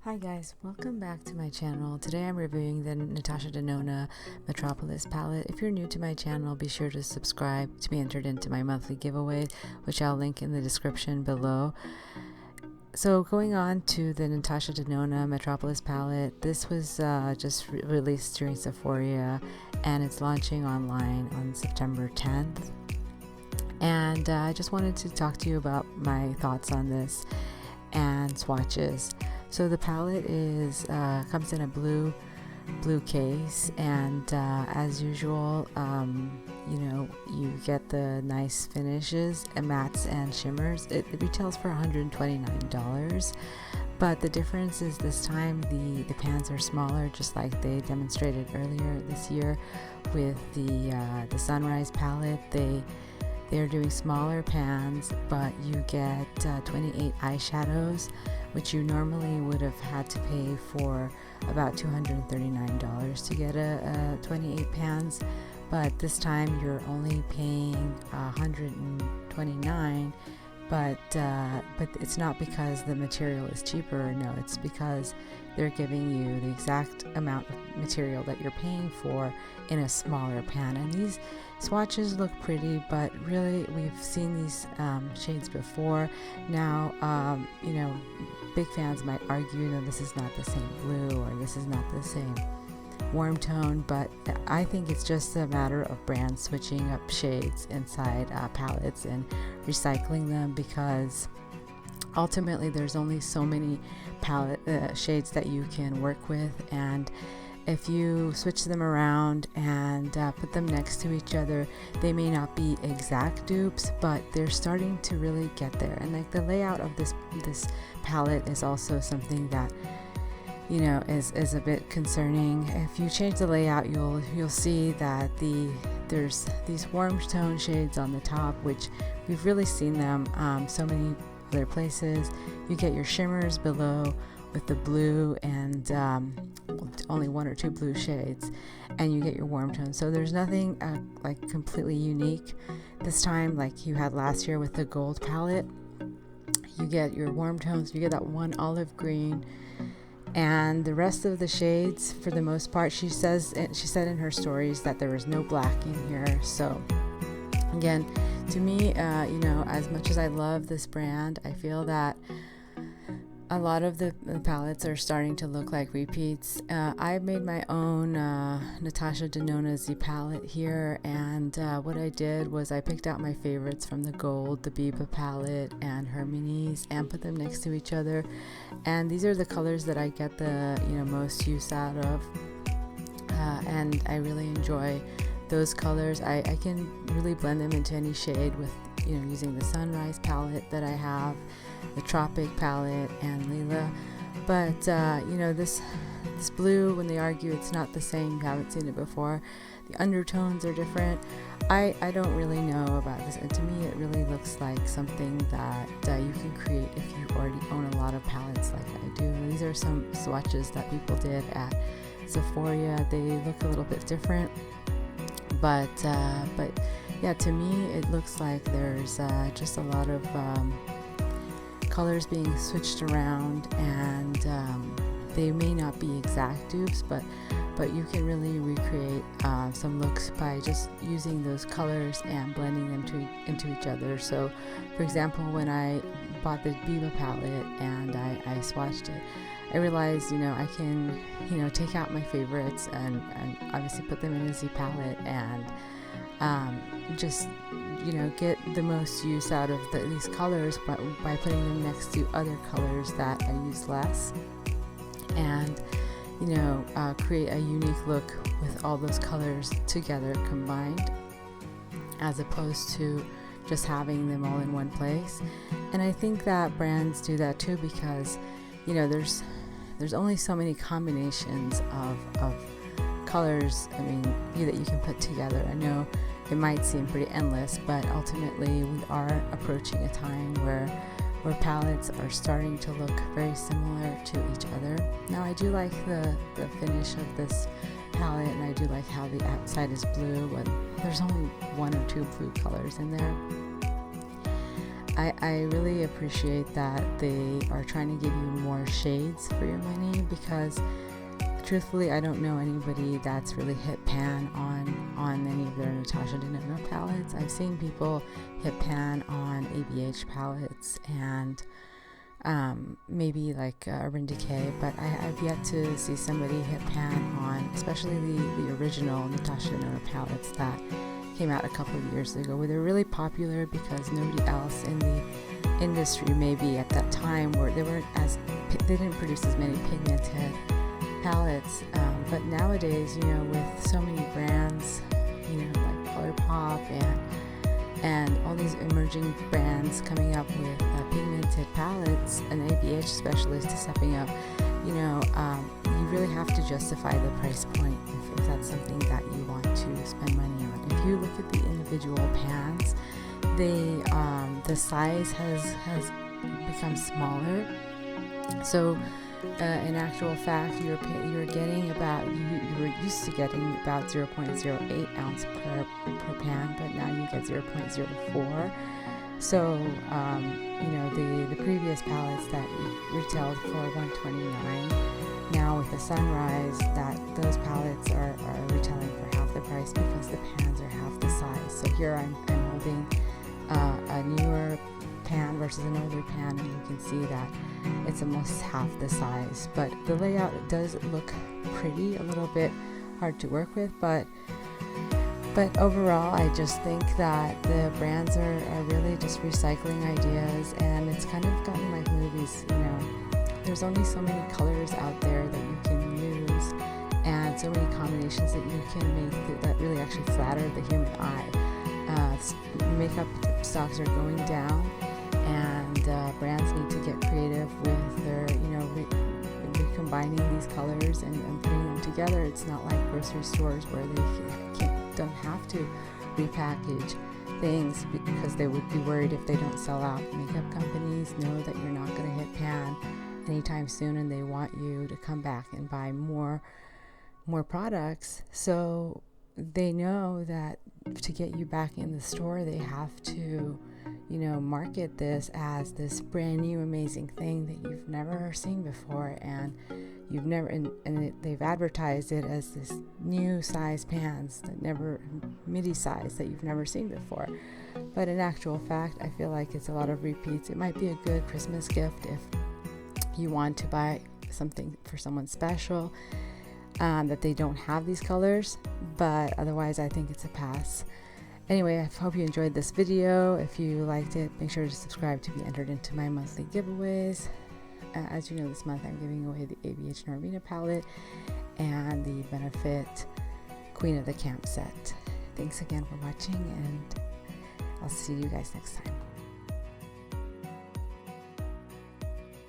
Hi guys, welcome back to my channel. Today I'm reviewing the Natasha Denona Metropolis palette. If you're new to my channel, be sure to subscribe to be entered into my monthly giveaway, which I'll link in the description below. So going on to the Natasha Denona Metropolis palette, this was just released during Sephora and it's launching online on September 10th. And I just wanted to talk to you about my thoughts on this and swatches. So the palette is comes in a blue case, and as usual, you get the nice finishes and mattes and shimmers. It retails for $129, but the difference is this time the pans are smaller, just like they demonstrated earlier this year with the Sunrise palette. They're doing smaller pans, but you get 28 eyeshadows, which you normally would have had to pay for about $239 to get a 28 pans, but this time you're only paying $129. But it's not because the material is cheaper. No, it's because they're giving you the exact amount of material that you're paying for in a smaller pan. And these swatches look pretty, but really we've seen these shades before. Now, big fans might argue, no, this is not the same blue, or this is not the same warm tone, but I think it's just a matter of brands switching up shades inside palettes and recycling them, because ultimately there's only so many palette shades that you can work with, and if you switch them around and put them next to each other, they may not be exact dupes, but they're starting to really get there. And like the layout of this palette is also something that is a bit concerning. If you change the layout, you'll see that there's these warm tone shades on the top, which we've really seen them so many other places. You get your shimmers below with the blue and only one or two blue shades, and you get your warm tone. So there's nothing like completely unique this time like you had last year with the gold palette. You get your warm tones, you get that one olive green, and the rest of the shades, for the most part, she said in her stories that there was no black in here. So again, to me, as much as I love this brand, I feel that a lot of the palettes are starting to look like repeats. I made my own Natasha Denona Z palette here, and what I did was I picked out my favorites from the gold, the Biba palette, and her minis, and put them next to each other. And these are the colors that I get the most use out of, and I really enjoy those colors. I can really blend them into any shade with using the Sunrise palette that I have, the Tropic palette, and Lila. But this blue, when they argue it's not the same, you haven't seen it before, the undertones are different. I don't really know about this, and to me it really looks like something that you can create if you already own a lot of palettes like I do. These are some swatches that people did at Sephora. They look a little bit different, but yeah, to me it looks like there's just a lot of colors being switched around, and they may not be exact dupes, but you can really recreate some looks by just using those colors and blending them into each other. So for example, when I bought the Biba palette and I swatched it, I realized I can take out my favorites and obviously put them in a Z palette and just get the most use out of these colors by putting them next to other colors that I use less, and create a unique look with all those colors together combined, as opposed to just having them all in one place. And I think that brands do that too, because there's only so many combinations of colors that you can put together. I know it might seem pretty endless, but ultimately we are approaching a time where palettes are starting to look very similar to each other. Now I do like the finish of this palette, and I do like how the outside is blue, but there's only one or two blue colors in there. I really appreciate that they are trying to give you more shades for your money, because truthfully, I don't know anybody that's really hit pan on any of their Natasha Denona palettes. I've seen people hit pan on ABH palettes and maybe like Urban Decay, but I've yet to see somebody hit pan on, especially the original Natasha Denona palettes that came out a couple of years ago, where they're really popular because nobody else in the industry, maybe at that time, where they didn't produce as many pigmented palettes, but nowadays, with so many brands, like ColourPop and all these emerging brands coming up with pigmented palettes, an ABH specialist is stepping up. You really have to justify the price point if that's something that you want to spend money on. If you look at the individual pans, the size has become smaller. So in actual fact, you're getting about, you were used to getting about 0.08 ounce per pan, but now you get 0.04. So the previous palettes that retailed for $129, now with the Sunrise, those palettes are retailing for half the price because the pans are half the size. So here I'm holding a newer pan versus an older pan, and you can see that it's almost half the size, but the layout does look pretty, a little bit hard to work with, but overall I just think that the brands are really just recycling ideas, and it's kind of gotten like movies. There's only so many colors out there that you can use, and so many combinations that you can make that really actually flatter the human eye. Makeup stocks are going down, and brands need to get creative with their, recombining these colors and putting them together. It's not like grocery stores where they don't have to repackage things because they would be worried if they don't sell out. Makeup companies know that you're not going to hit pan anytime soon, and they want you to come back and buy more products. So they know that to get you back in the store, they have to, market this as this brand new amazing thing that you've never seen before, and they've advertised it as this new size pans that midi size that you've never seen before. But in actual fact, I feel like it's a lot of repeats. It might be a good Christmas gift if you want to buy something for someone special, that they don't have these colors, but otherwise I think it's a pass. Anyway, I hope you enjoyed this video. If you liked it, make sure to subscribe to be entered into my monthly giveaways. As you know, this month I'm giving away the ABH Norvina palette and the Benefit Queen of the Camp set. Thanks again for watching, and I'll see you guys next time.